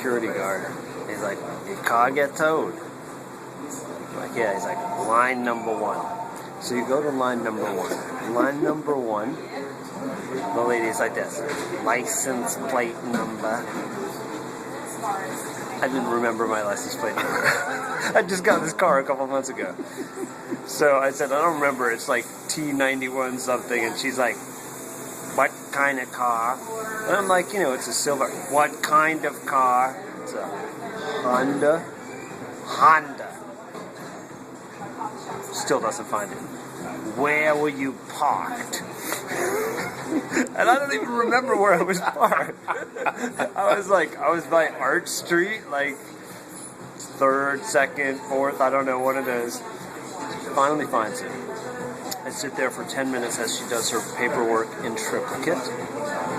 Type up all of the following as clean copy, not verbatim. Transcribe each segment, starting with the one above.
security guard. He's like, your car get towed? I'm like, yeah. He's like, line number 1. So you go to line number 1. Line number 1, the lady's like this. License plate number. I didn't remember my license plate number. I just got this car a couple months ago. So I said, I don't remember. It's like T91 something. And she's like, what kind of car? And I'm like, it's a silver. What kind of car? It's a Honda. Still doesn't find it. Where were you parked? And I don't even remember where I was parked. I was by Arch Street, like 3rd, 2nd, 4th, I don't know what it is. Finally finds it. I sit there for 10 minutes as she does her paperwork in triplicate.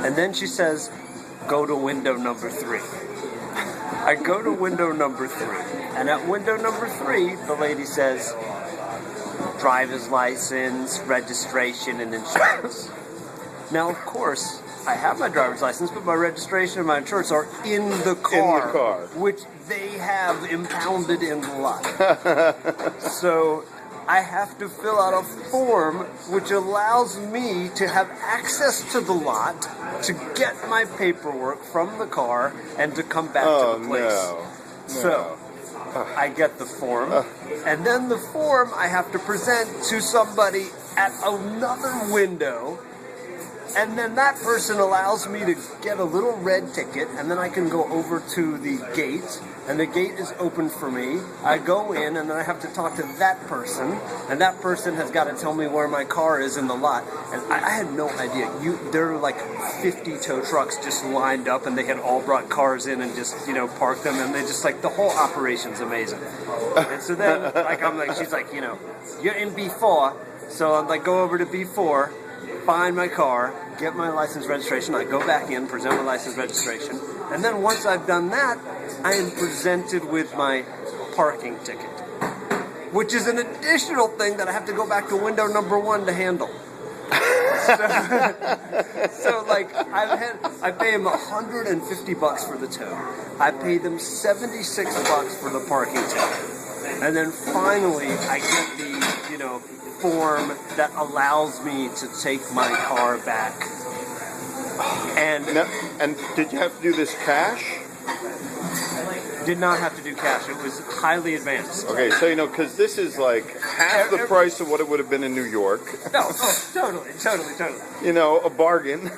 And then she says, go to window number 3. I go to window number 3. And at window number 3, the lady says, driver's license, registration, and insurance. Now, of course, I have my driver's license, but my registration and my insurance are in the car. Which they have impounded in the lot. So I have to fill out a form which allows me to have access to the lot to get my paperwork from the car and to come back to the place. So I get the form, and then the form I have to present to somebody at another window, and then that person allows me to get a little red ticket, and then I can go over to the gate, and the gate is open for me. I go in, and then I have to talk to that person, and that person has got to tell me where my car is in the lot. And I had no idea. There were like 50 tow trucks just lined up, and they had all brought cars in and just, parked them, and they just the whole operation's amazing. And so then, she's like, you're in B4, so I'm like, go over to B4, find my car, get my license registration. I go back in, present my license registration, and then once I've done that, I am presented with my parking ticket, which is an additional thing that I have to go back to window number 1 to handle. So I pay them $150 for the tow. I pay them $76 for the parking ticket, and then finally I get the form that allows me to take my car back. And did you have to do this cash? Did not have to do cash. It was highly advanced. Okay, so because this is like half the price of what it would have been in New York. No, totally. A bargain.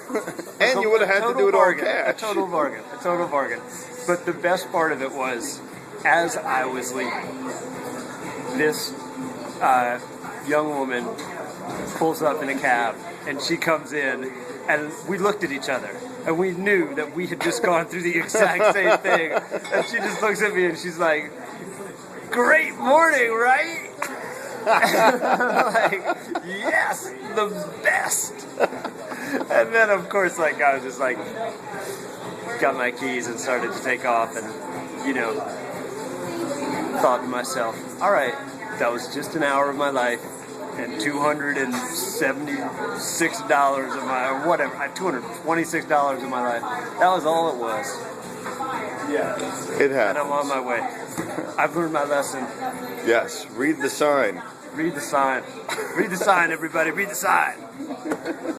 And you would have had to do it all cash. A total bargain. But the best part of it was, as I was leaving, this young woman pulls up in a cab, and she comes in, and we looked at each other, and we knew that we had just gone through the exact same thing. And she just looks at me, and she's like, "Great morning, right?" Like, yes, the best. And then, of course, I was just got my keys and started to take off, and thought to myself, all right, that was just an hour of my life, and $276 of $226 of my life. That was all it was. Yeah, it happened. And I'm on my way. I've learned my lesson. Yes, read the sign. Read the sign. Read the sign, everybody. Read the sign.